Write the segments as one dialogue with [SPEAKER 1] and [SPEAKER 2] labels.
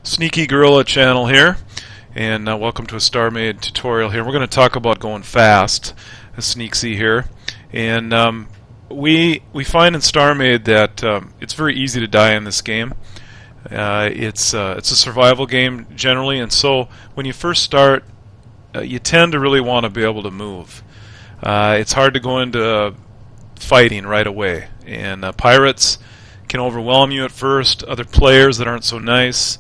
[SPEAKER 1] Sneaky Gorilla channel here, and welcome to a StarMade tutorial here. We're going to talk about going fast, a Sneaksy here, and we find in StarMade that it's very easy to die in this game. It's a survival game generally, and so when you first start, you tend to really want to be able to move. It's hard to go into fighting right away, and pirates can overwhelm you at first, other players that aren't so nice.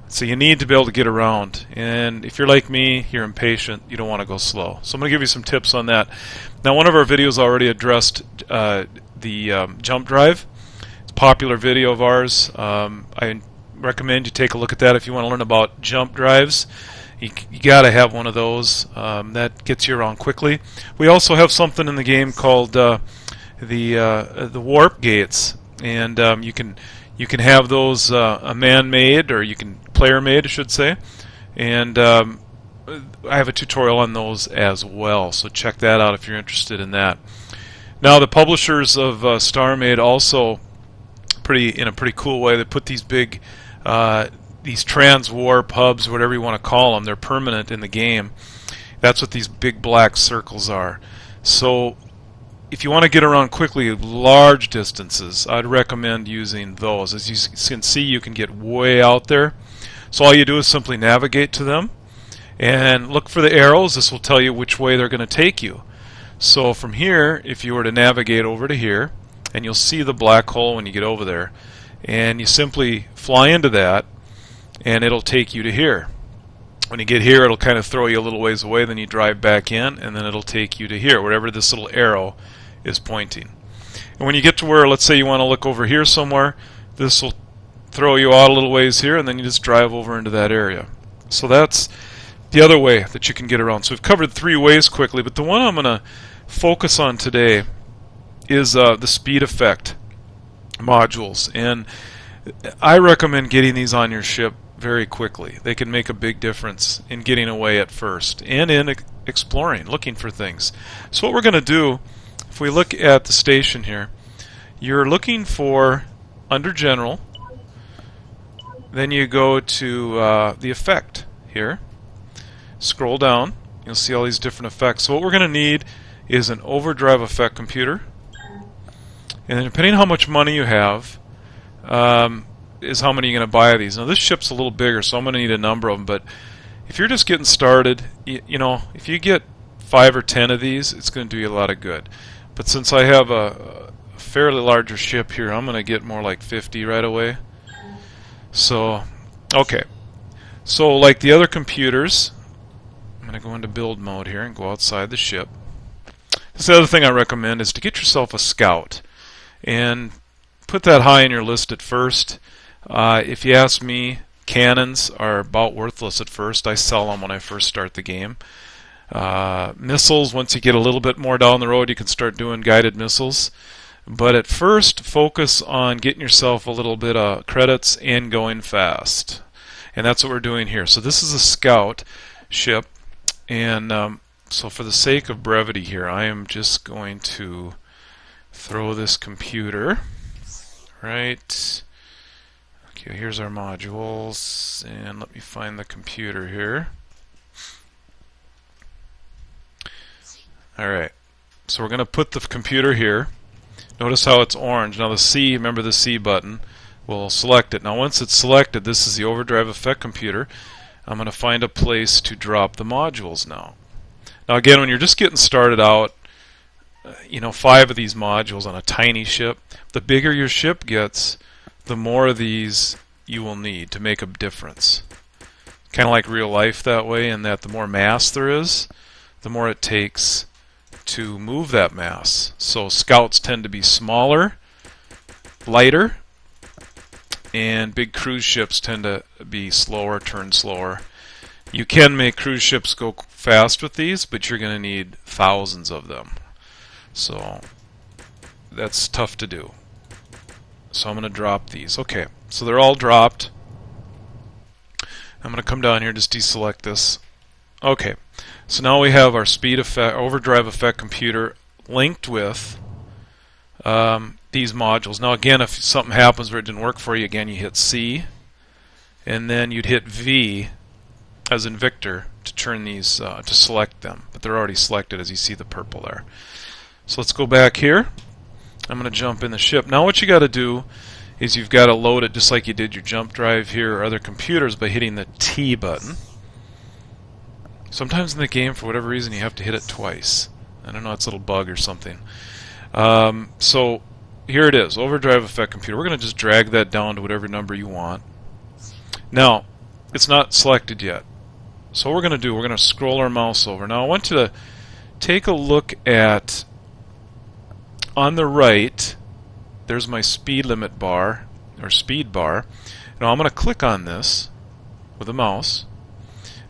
[SPEAKER 1] So you need to be able to get around, and if you're like me, you're impatient, you don't want to go slow. So I'm going to give you some tips on that. Now, one of our videos already addressed the jump drive. It's a popular video of ours. I recommend you take a look at that if you want to learn about jump drives. You got to have one of those. That gets you around quickly. We also have something in the game called the warp gates, and you can have those man-made, or you can player-made, I should say, and I have a tutorial on those as well, so check that out if you're interested in that. Now, the publishers of StarMade also, in a pretty cool way, they put these big these trans-warp hubs, whatever you want to call them, they're permanent in the game. That's what these big black circles are. So if you want to get around quickly large distances, I'd recommend using those. As you can see, you can get way out there. So all you do is simply navigate to them and look for the arrows. This will tell you which way they're going to take you. So from here, if you were to navigate over to here, and you'll see the black hole when you get over there, and you simply fly into that, and it'll take you to here. When you get here, it'll kind of throw you a little ways away, then you drive back in, and then it'll take you to here, wherever this little arrow is pointing. And when you get to where, let's say you want to look over here somewhere, this will throw you out a little ways here, and then you just drive over into that area. So that's the other way that you can get around. So we've covered 3 ways quickly, but the one I'm going to focus on today is the speed effect modules. And I recommend getting these on your ship very quickly. They can make a big difference in getting away at first and in exploring, looking for things. So what we're going to do, if we look at the station here, you're looking for, under General, then you go to the effect here, scroll down, you'll see all these different effects. So what we're going to need is an overdrive effect computer, and then depending on how much money you have, is how many you're going to buy of these. Now this ship's a little bigger, so I'm going to need a number of them, but if you're just getting started, you know, if you get 5 or 10 of these, it's going to do you a lot of good. But since I have a fairly larger ship here, I'm going to get more like 50 right away. So, okay. So like the other computers, I'm going to go into build mode here and go outside the ship. This other thing I recommend is to get yourself a scout and put that high in your list at first. If you ask me, cannons are about worthless at first. I sell them when I first start the game. Missiles, once you get a little bit more down the road, you can start doing guided missiles. But at first, focus on getting yourself a little bit of credits and going fast. And that's what we're doing here. So this is a scout ship. And so for the sake of brevity here, I am just going to throw this computer. Right. Okay, here's our modules. And let me find the computer here. Alright. So we're going to put the computer here. Notice how it's orange. Now the C, remember the C button, will select it. Now once it's selected, this is the overdrive effect computer. I'm going to find a place to drop the modules now. Now again, when you're just getting started out, you know, 5 of these modules on a tiny ship, the bigger your ship gets, the more of these you will need to make a difference. Kind of like real life that way, in that the more mass there is, the more it takes to move that mass. So scouts tend to be smaller, lighter, and big cruise ships tend to be slower, turn slower. You can make cruise ships go fast with these, but you're going to need thousands of them. So that's tough to do. So I'm going to drop these. Okay, so they're all dropped. I'm going to come down here, just deselect this. Okay, so now we have our speed effect, overdrive effect computer linked with these modules. Now again, if something happens where it didn't work for you, again you hit C, and then you'd hit V as in Victor to turn these, to select them. But they're already selected, as you see the purple there. So let's go back here. I'm going to jump in the ship. Now what you got to do is you've got to load it just like you did your jump drive here or other computers by hitting the T button. Sometimes in the game, for whatever reason, you have to hit it twice. I don't know, it's a little bug or something. So here it is, overdrive effect computer. We're going to just drag that down to whatever number you want. Now, it's not selected yet. So what we're going to do, we're going to scroll our mouse over. Now I want you to take a look at, on the right, there's my speed limit bar, or speed bar. Now I'm going to click on this with the mouse.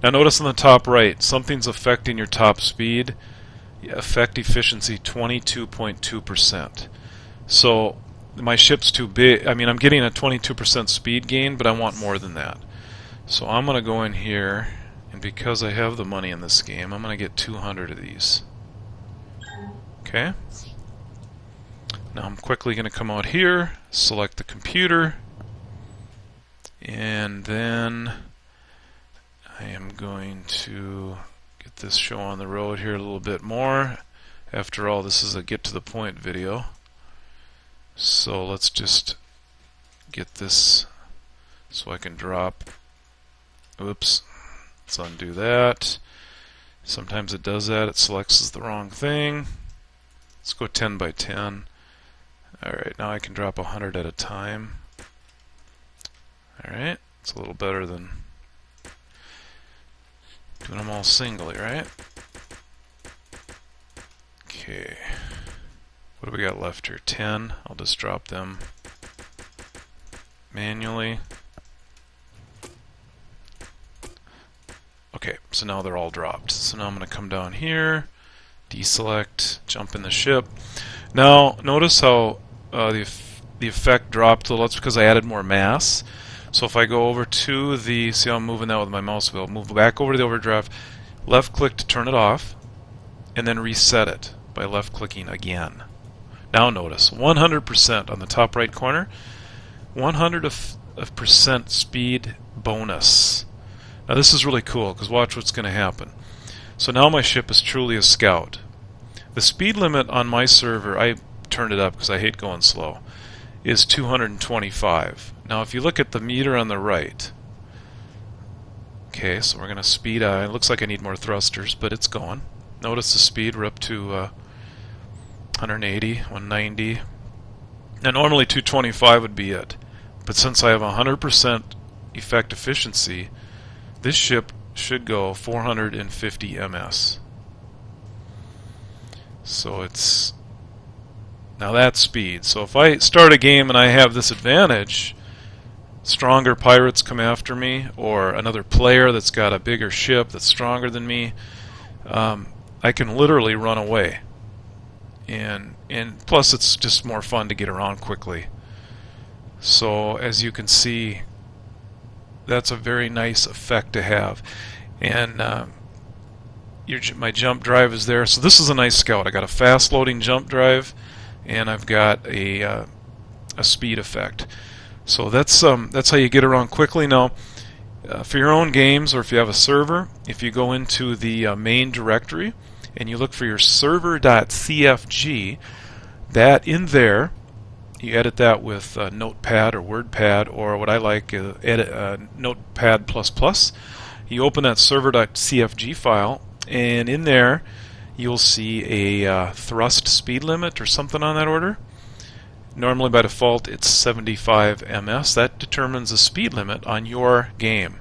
[SPEAKER 1] Now notice on the top right, something's affecting your top speed. Effect efficiency 22.2%. So my ship's too big. I mean, I'm getting a 22% speed gain, but I want more than that. So I'm going to go in here, and because I have the money in this game, I'm going to get 200 of these. Okay. Now I'm quickly going to come out here, select the computer, and then I am going to get this show on the road here a little bit more. After all, this is a get to the point video. So let's just get this so I can drop. Oops. Let's undo that. Sometimes it does that. It selects the wrong thing. Let's go 10 by 10. Alright, now I can drop 100 at a time. Alright, it's a little better than doing them all singly, right? Okay. What do we got left here? 10. I'll just drop them manually. Okay, so now they're all dropped. So now I'm going to come down here, deselect, jump in the ship. Now, notice how the effect dropped a little. That's because I added more mass. So if I go over to the, see how I'm moving that with my mouse wheel, move back over to the overdrive, left click to turn it off, and then reset it by left clicking again. Now notice, 100% on the top right corner, 100% speed bonus. Now this is really cool, because watch what's going to happen. So now my ship is truly a scout. The speed limit on my server, I turned it up because I hate going slow, is 225. Now if you look at the meter on the right, okay, so we're going to speed, it looks like I need more thrusters, but it's going. Notice the speed, we're up to 180, 190. Now normally 225 would be it, but since I have 100% effect efficiency, this ship should go 450 ms. So it's, now that's speed. So if I start a game and I have this advantage, stronger pirates come after me, or another player that's got a bigger ship that's stronger than me, I can literally run away. And plus it's just more fun to get around quickly. So as you can see, that's a very nice effect to have. And my jump drive is there. So this is a nice scout. I got a fast loading jump drive, and I've got a speed effect. So that's how you get around quickly. Now, for your own games, or if you have a server, if you go into the main directory and you look for your server.cfg, that in there, you edit that with Notepad or WordPad, or what I like, Notepad++. You open that server.cfg file, and in there you'll see a thrust speed limit or something on that order. Normally by default it's 75 ms. That determines the speed limit on your game.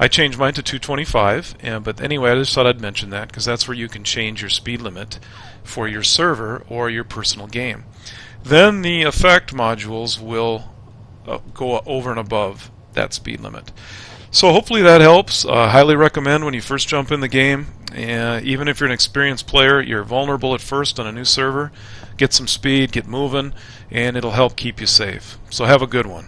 [SPEAKER 1] I changed mine to 225, but anyway, I just thought I'd mention that because that's where you can change your speed limit for your server or your personal game. Then the effect modules will go over and above that speed limit. So hopefully that helps. Highly recommend when you first jump in the game. Even if you're an experienced player, you're vulnerable at first on a new server. Get some speed, get moving, and it'll help keep you safe. So have a good one.